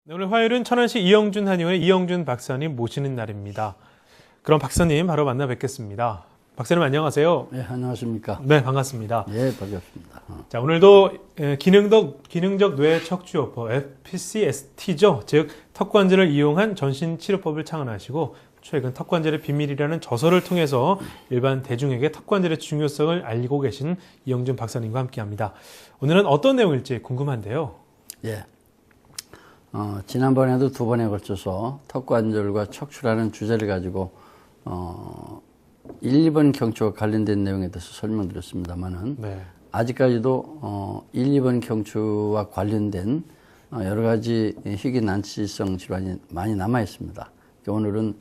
네, 오늘 화요일은 천안시 이영준 한의원의 이영준 박사님 모시는 날입니다. 그럼 박사님 바로 만나 뵙겠습니다. 박사님 안녕하세요. 네, 안녕하십니까. 네, 반갑습니다. 네, 반갑습니다. 자, 오늘도 기능적 뇌 척추요법 FCST죠. 즉 턱관절을 이용한 전신 치료법을 창안하시고 최근 턱관절의 비밀이라는 저서를 통해서 일반 대중에게 턱관절의 중요성을 알리고 계신 이영준 박사님과 함께합니다. 오늘은 어떤 내용일지 궁금한데요. 예. 지난번에도 두 번에 걸쳐서 턱관절과 척추라는 주제를 가지고 1, 2번 경추와 관련된 내용에 대해서 설명드렸습니다만은 네. 아직까지도 1, 2번 경추와 관련된 여러 가지 희귀 난치성 질환이 많이 남아 있습니다. 오늘은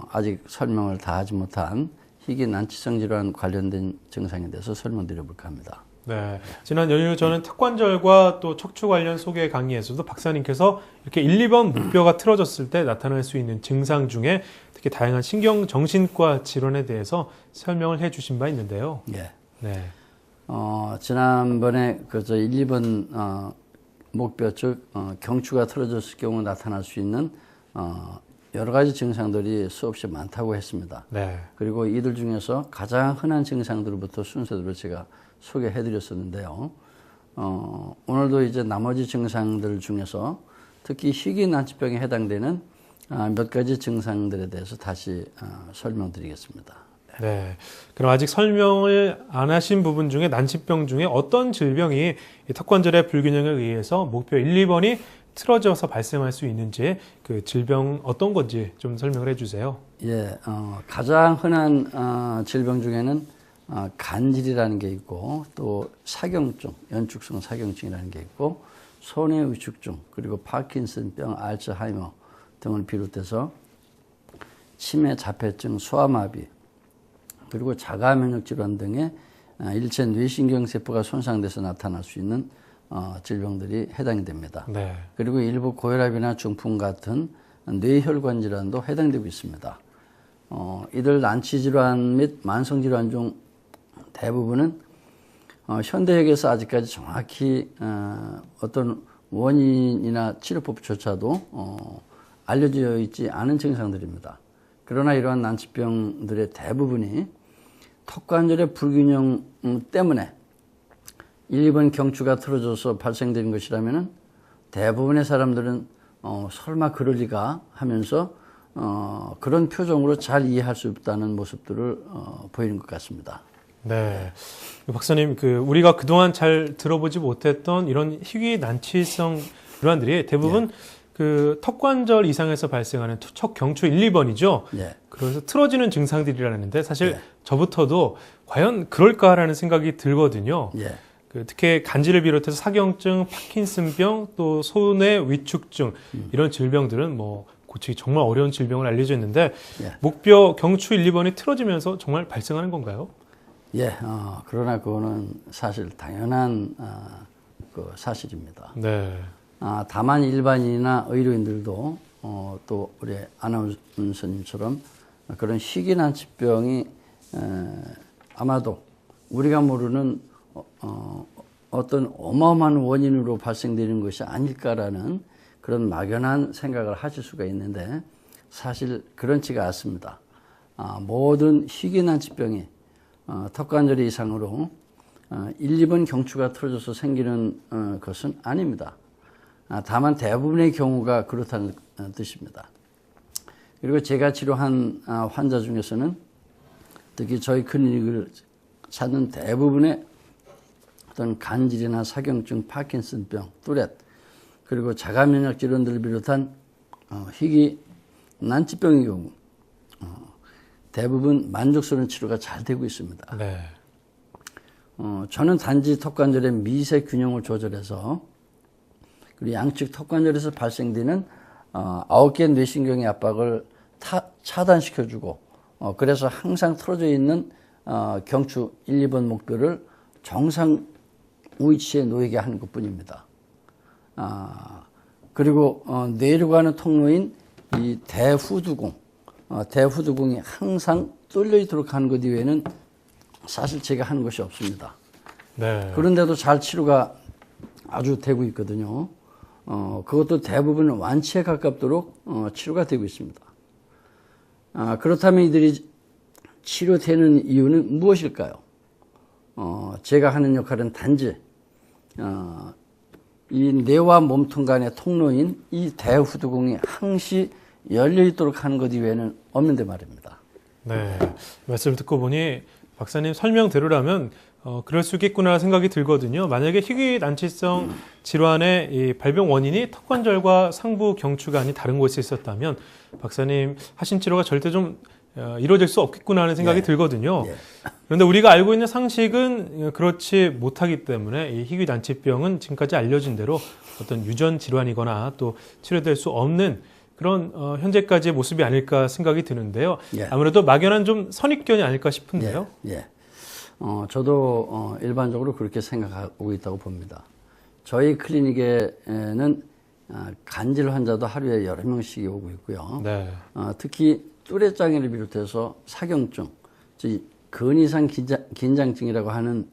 아직 설명을 다 하지 못한 희귀 난치성 질환 관련된 증상에 대해서 설명드려 볼까 합니다. 네. 지난 연휴 저는 턱관절과 또 척추 관련 소개 강의에서도 박사님께서 이렇게 1, 2번 목뼈가 틀어졌을 때 나타날 수 있는 증상 중에 특히 다양한 신경정신과 질환에 대해서 설명을 해 주신 바 있는데요. 예. 네. 지난번에 저 1, 2번 목뼈 즉 경추가 틀어졌을 경우 나타날 수 있는 여러 가지 증상들이 수없이 많다고 했습니다. 네. 그리고 이들 중에서 가장 흔한 증상들부터 순서대로 제가 소개해 드렸었는데요. 오늘도 이제 나머지 증상들 중에서 특히 희귀 난치병에 해당되는 몇 가지 증상들에 대해서 다시 설명드리겠습니다. 네. 그럼 아직 설명을 안 하신 부분 중에 난치병 중에 어떤 질병이 이 턱관절의 불균형에 의해서 목뼈 1, 2번이 틀어져서 발생할 수 있는지 그 질병 어떤 건지 좀 설명을 해 주세요. 예, 가장 흔한 질병 중에는 간질이라는 게 있고 또 사경증, 연축성 사경증이라는 게 있고 손해 위축증, 그리고 파킨슨병, 알츠하이머 등을 비롯해서 치매, 자폐증, 소아마비, 그리고 자가면역 질환 등의 일체 뇌신경세포가 손상돼서 나타날 수 있는 질병들이 해당이 됩니다. 네. 그리고 일부 고혈압이나 중풍 같은 뇌혈관 질환도 해당되고 있습니다. 이들 난치 질환 및 만성 질환 중 대부분은 현대학에서 아직까지 정확히 어떤 원인이나 치료법조차도 알려져 있지 않은 증상들입니다. 그러나 이러한 난치병들의 대부분이 턱관절의 불균형 때문에 1, 2번 경추가 틀어져서 발생되는 것이라면 대부분의 사람들은 설마 그럴 리가 하면서 그런 표정으로 잘 이해할 수 없다는 모습들을 보이는 것 같습니다. 네. 박사님, 우리가 그동안 잘 들어보지 못했던 이런 희귀 난치성 질환들이 대부분 턱관절 이상에서 발생하는 척경추 1, 2번이죠. 예. 그래서 틀어지는 증상들이라는데 사실 저부터도 과연 그럴까라는 생각이 들거든요. 예. 특히 간질을 비롯해서 사경증, 파킨슨병, 또 손해 위축증 이런 질병들은 뭐 고치기 정말 어려운 질병을 알려져 있는데 목뼈 경추 1, 2번이 틀어지면서 정말 발생하는 건가요? 예, 그러나 그거는 사실 당연한 그 사실입니다. 네. 다만 일반인이나 의료인들도 또 우리 아나운서님처럼 그런 희귀 난치병이 아마도 우리가 모르는 어떤 어마어마한 원인으로 발생되는 것이 아닐까라는 그런 막연한 생각을 하실 수가 있는데 사실 그렇지가 않습니다. 모든 희귀 난치병이 턱관절 이상으로 1, 2번 경추가 틀어져서 생기는 것은 아닙니다. 다만 대부분의 경우가 그렇다는 뜻입니다. 그리고 제가 치료한 환자 중에서는 특히 저희 클리닉을 찾는 대부분의 어떤 간질이나 사경증, 파킨슨병, 뚜렛, 그리고 자가면역 질환들을 비롯한 희귀 난치병의 경우 대부분 만족스러운 치료가 잘 되고 있습니다. 네. 저는 단지 턱관절의 미세 균형을 조절해서 그리고 양측 턱관절에서 발생되는 9개의 뇌신경의 압박을 차단시켜주고 그래서 항상 틀어져 있는 경추 1, 2번 목뼈를 정상 위치에 놓이게 하는 것뿐입니다. 그리고 뇌로 가는 통로인 이 대후두공이 항상 뚫려 있도록 하는 것 이외에는 사실 제가 하는 것이 없습니다. 네. 그런데도 잘 치료가 아주 되고 있거든요. 그것도 대부분 완치에 가깝도록 치료가 되고 있습니다. 그렇다면 이들이 치료되는 이유는 무엇일까요? 제가 하는 역할은 단지 이 뇌와 몸통 간의 통로인 이 대후두공이 항시 열려 있도록 하는 것 이외에는 없는데 말입니다. 네, 말씀을 듣고 보니 박사님 설명대로라면 그럴 수 있겠구나 생각이 들거든요. 만약에 희귀난치성 질환의 이 발병 원인이 턱관절과 상부 경추가 아닌 다른 곳에 있었다면 박사님 하신 치료가 절대 좀 이루어질 수 없겠구나 하는 생각이 들거든요. 그런데 우리가 알고 있는 상식은 그렇지 못하기 때문에 이 희귀난치병은 지금까지 알려진 대로 어떤 유전 질환이거나 또 치료될 수 없는 그런 현재까지의 모습이 아닐까 생각이 드는데요. 아무래도 막연한 좀 선입견이 아닐까 싶은데요. 저도 일반적으로 그렇게 생각하고 있다고 봅니다. 저희 클리닉에는 간질 환자도 하루에 여러 명씩 오고 있고요. 네. 특히 뚜레장애를 비롯해서 사경증, 즉 근이상 긴장증이라고 하는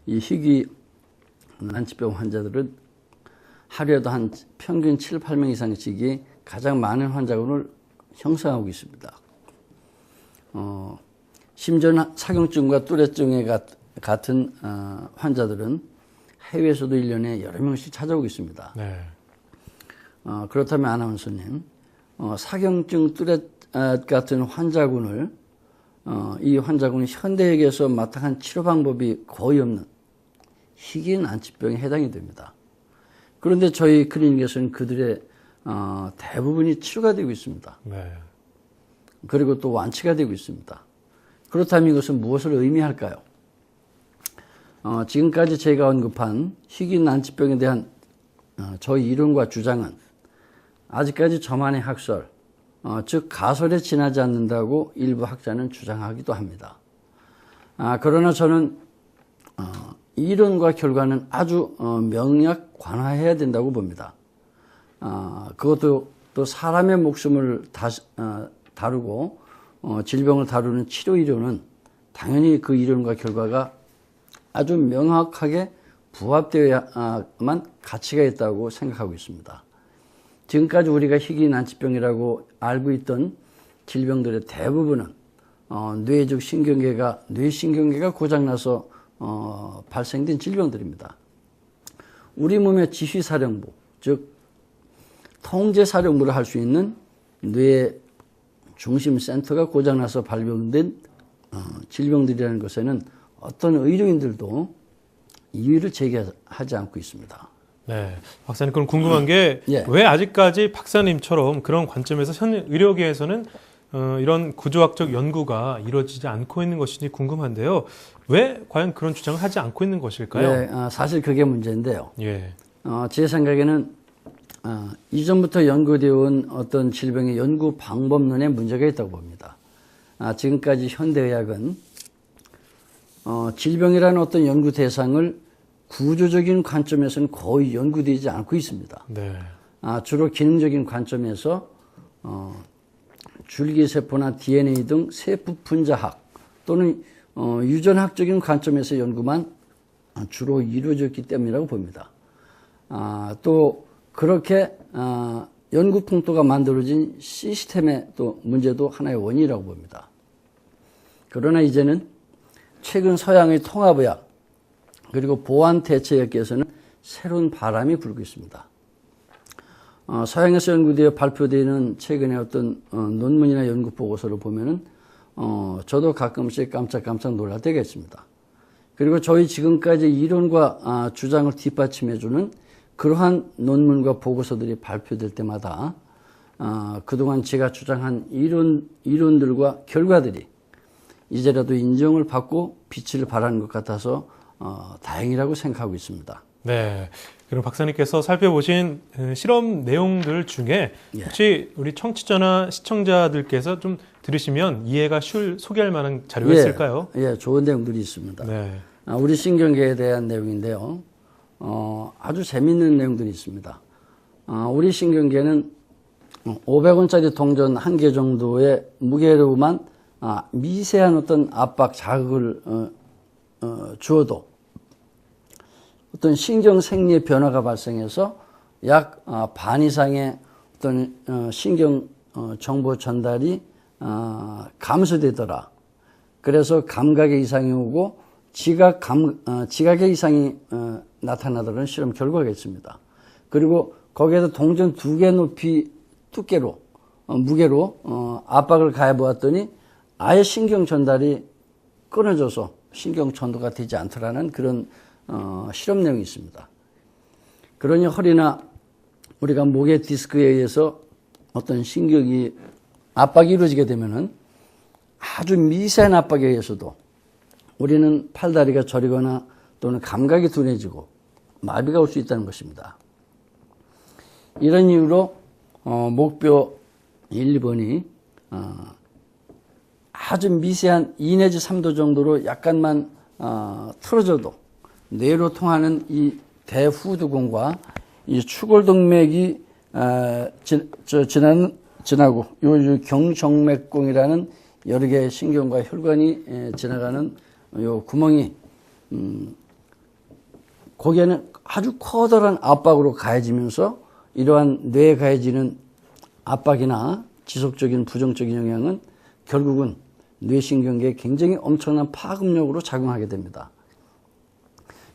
이 희귀 난치병 환자들은 하루에도 한 평균 7, 8명 이상씩이 가장 많은 환자군을 형성하고 있습니다. 심지어 사경증과 뚜레증에 같은 환자들은 해외에서도 1년에 여러 명씩 찾아오고 있습니다. 네. 그렇다면 아나운서님, 사경증, 뚜레 같은 환자군을 이 환자군은 현대의학에서 마땅한 치료 방법이 거의 없는 희귀 난치병에 해당이 됩니다. 그런데 저희 클리닉에서는 그들의 대부분이 치료가 되고 있습니다. 네. 그리고 또 완치가 되고 있습니다. 그렇다면 이것은 무엇을 의미할까요? 지금까지 제가 언급한 희귀 난치병에 대한 저희 이론과 주장은 아직까지 저만의 학설, 즉 가설에 지나지 않는다고 일부 학자는 주장하기도 합니다. 그러나 저는 이론과 결과는 아주 명약관화해야 된다고 봅니다. 그것도 또 사람의 목숨을 다루고 질병을 다루는 치료 이론은 당연히 그 이론과 결과가 아주 명확하게 부합되어야만 가치가 있다고 생각하고 있습니다. 지금까지 우리가 희귀난치병이라고 알고 있던 질병들의 대부분은 뇌적 뇌신경계가 고장나서 발생된 질병들입니다. 우리 몸의 지휘사령부, 즉 통제사령부를 할 수 있는 뇌 중심 센터가 고장나서 발병된 질병들이라는 것에는 어떤 의료인들도 이유를 제기하지 않고 있습니다. 네, 박사님 그럼 궁금한 게 왜 아직까지 박사님처럼 그런 관점에서 현 의료계에서는 이런 구조학적 연구가 이루어지지 않고 있는 것인지 궁금한데요. 왜 과연 그런 주장을 하지 않고 있는 것일까요? 사실 그게 문제인데요. 예. 제 생각에는 이전부터 연구되어 온 어떤 질병의 연구 방법론에 문제가 있다고 봅니다. 지금까지 현대의학은 질병이라는 어떤 연구 대상을 구조적인 관점에서는 거의 연구되지 않고 있습니다. 네. 주로 기능적인 관점에서 줄기세포나 DNA 등 세포 분자학 또는 유전학적인 관점에서 연구만 주로 이루어졌기 때문이라고 봅니다. 또 그렇게 연구 풍토가 만들어진 시스템의 또 문제도 하나의 원인이라고 봅니다. 그러나 이제는 최근 서양의 통합의학 그리고 보완 대체학에서는 새로운 바람이 불고 있습니다. 서양에서 연구되어 발표되는 최근의 어떤 논문이나 연구 보고서를 보면은 저도 가끔씩 깜짝깜짝 놀랄 때가 있습니다. 그리고 저희 지금까지 이론과 주장을 뒷받침해주는 그러한 논문과 보고서들이 발표될 때마다 그동안 제가 주장한 이론들과 결과들이 이제라도 인정을 받고 빛을 발하는 것 같아서 다행이라고 생각하고 있습니다. 네. 그럼 박사님께서 살펴보신 실험 내용들 중에 혹시 우리 청취자나 시청자들께서 좀 들으시면 이해가 쉬울 소개할 만한 자료가 있을까요? 좋은 내용들이 있습니다. 네. 우리 신경계에 대한 내용인데요. 아주 재미있는 내용들이 있습니다. 우리 신경계는 500원짜리 동전 한 개 정도의 무게로만 미세한 어떤 압박 자극을 주어도 어떤 신경 생리의 변화가 발생해서 약 반 이상의 어떤 신경 정보 전달이 감소되더라. 그래서 감각에 이상이 오고 지각에 이상이 나타나더라는 실험 결과가 있습니다. 그리고 거기에서 동전 2개 높이 두께로 무게로 압박을 가해 보았더니 아예 신경 전달이 끊어져서 신경 전도가 되지 않더라는 그런 실험 내용이 있습니다. 그러니 허리나 우리가 목의 디스크에 의해서 어떤 신경이 압박이 이루어지게 되면은 아주 미세한 압박에 의해서도 우리는 팔다리가 저리거나 또는 감각이 둔해지고 마비가 올 수 있다는 것입니다. 이런 이유로 목표 1, 2번이 아주 미세한 2 내지 3도 정도로 약간만 틀어져도 뇌로 통하는 이 대후두근과 이 추골동맥이 지나고 요 경정맥공이라는 여러 개의 신경과 혈관이 지나가는 요 구멍이 거기에는 아주 커다란 압박으로 가해지면서 이러한 뇌에 가해지는 압박이나 지속적인 부정적인 영향은 결국은 뇌신경계에 굉장히 엄청난 파급력으로 작용하게 됩니다.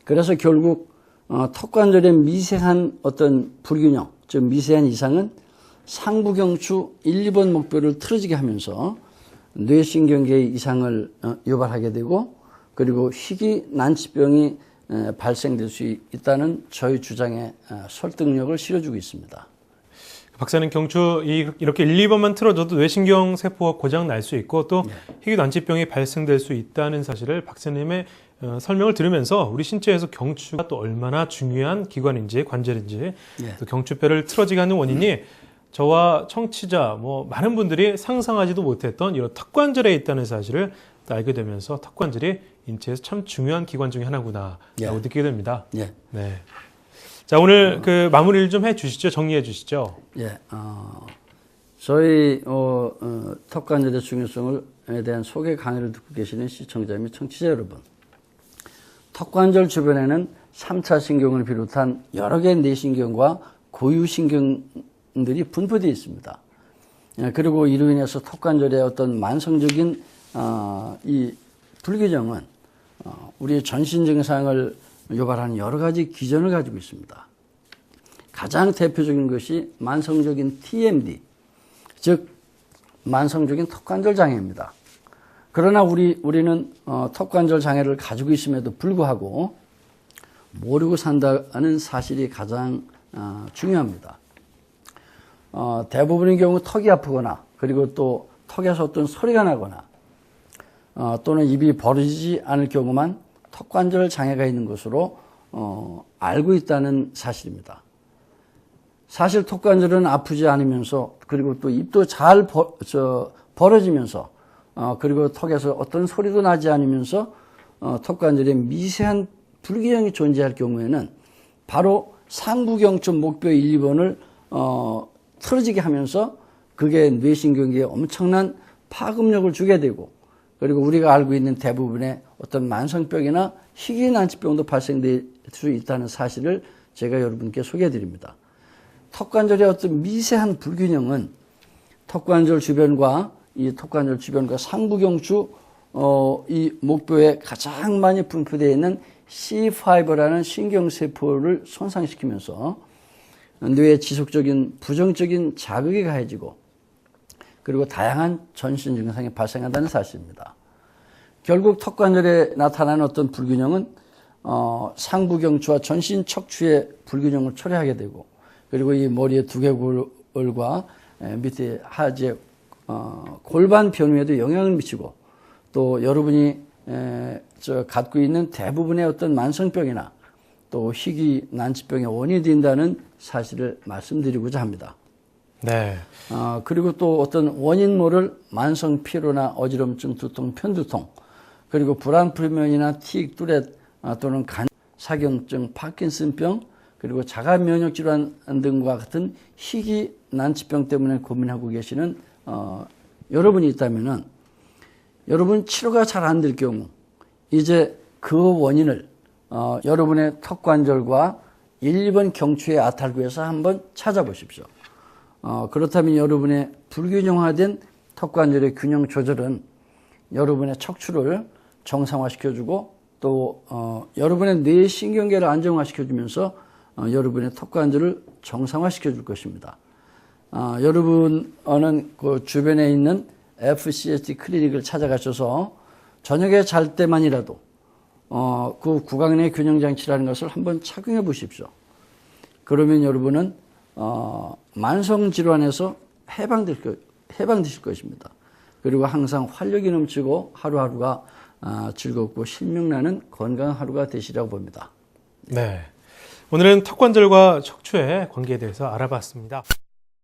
그래서 결국 턱관절의 미세한 어떤 불균형, 즉 미세한 이상은 상부경추 1, 2번 목뼈를 틀어지게 하면서 뇌신경계의 이상을 유발하게 되고 그리고 희귀난치병이 발생될 수 있다는 저희 주장에 설득력을 실어주고 있습니다. 박사님, 경추 이렇게 1, 2번만 틀어줘도 뇌신경 세포가 고장 날 수 있고 또 희귀난치병이 발생될 수 있다는 사실을 박사님의 설명을 들으면서 우리 신체에서 경추가 또 얼마나 중요한 기관인지 관절인지 또 경추뼈를 틀어지게 하는 원인이 저와 청취자 많은 분들이 상상하지도 못했던 이런 턱관절에 있다는 사실을 또 알게 되면서 턱관절이 인체에서 참 중요한 기관 중에 하나구나 라고 느끼게 됩니다. 네. 자, 오늘 그 마무리를 좀 해주시죠. 정리해 주시죠. 저희 턱관절의 중요성에 대한 소개 강의를 듣고 계시는 시청자 및 청취자 여러분, 턱관절 주변에는 3차 신경을 비롯한 여러 개의 뇌신경과 고유신경들이 분포되어 있습니다. 그리고 이로 인해서 턱관절의 어떤 만성적인 이 불균형은 우리의 전신 증상을 유발하는 여러 가지 기전을 가지고 있습니다. 가장 대표적인 것이 만성적인 TMD, 즉 만성적인 턱관절 장애입니다. 그러나 우리는 턱관절 장애를 가지고 있음에도 불구하고 모르고 산다는 사실이 가장 중요합니다. 대부분의 경우 턱이 아프거나 그리고 또 턱에서 어떤 소리가 나거나 또는 입이 벌어지지 않을 경우만 턱관절 장애가 있는 것으로 알고 있다는 사실입니다. 사실 턱관절은 아프지 않으면서 그리고 또 입도 잘 벌어지면서 그리고 턱에서 어떤 소리도 나지 않으면서 턱관절에 미세한 불균형이 존재할 경우에는 바로 상부경추 목뼈 1, 2번을 틀어지게 하면서 그게 뇌신경계에 엄청난 파급력을 주게 되고 그리고 우리가 알고 있는 대부분의 어떤 만성병이나 희귀난치병도 발생될 수 있다는 사실을 제가 여러분께 소개해 드립니다. 턱관절의 어떤 미세한 불균형은 턱관절 주변과 상부경추 이 목뼈에 가장 많이 분포되어 있는 C5라는 신경세포를 손상시키면서 뇌에 지속적인 부정적인 자극이 가해지고 그리고 다양한 전신 증상이 발생한다는 사실입니다. 결국 턱관절에 나타나는 어떤 불균형은 상부경추와 전신 척추의 불균형을 초래하게 되고 그리고 이 머리의 두개골과 밑에 하지의 골반 변후에도 영향을 미치고 또 여러분이 갖고 있는 대부분의 어떤 만성병이나 또 희귀 난치병의 원인이 된다는 사실을 말씀드리고자 합니다. 네. 그리고 또 어떤 원인 모를 만성 피로나 어지럼증, 두통, 편두통, 그리고 불안불면이나 티익, 뚜렛 또는 간, 사경증, 파킨슨병, 그리고 자가 면역 질환 등과 같은 희귀 난치병 때문에 고민하고 계시는 여러분이 있다면은 여러분 치료가 잘 안 될 경우 이제 그 원인을 여러분의 턱관절과 1, 2번 경추의 아탈구에서 한번 찾아보십시오. 그렇다면 여러분의 불균형화된 턱관절의 균형 조절은 여러분의 척추를 정상화시켜주고 또 여러분의 뇌 신경계를 안정화시켜주면서 여러분의 턱관절을 정상화시켜줄 것입니다. 여러분은 그 주변에 있는 FCST 클리닉을 찾아가셔서 저녁에 잘 때만이라도 그 구강 내 균형장치라는 것을 한번 착용해 보십시오. 그러면 여러분은 만성질환에서 해방되실 것입니다. 그리고 항상 활력이 넘치고 하루하루가 즐겁고 신명나는 건강한 하루가 되시라고 봅니다. 네. 오늘은 턱관절과 척추의 관계에 대해서 알아봤습니다.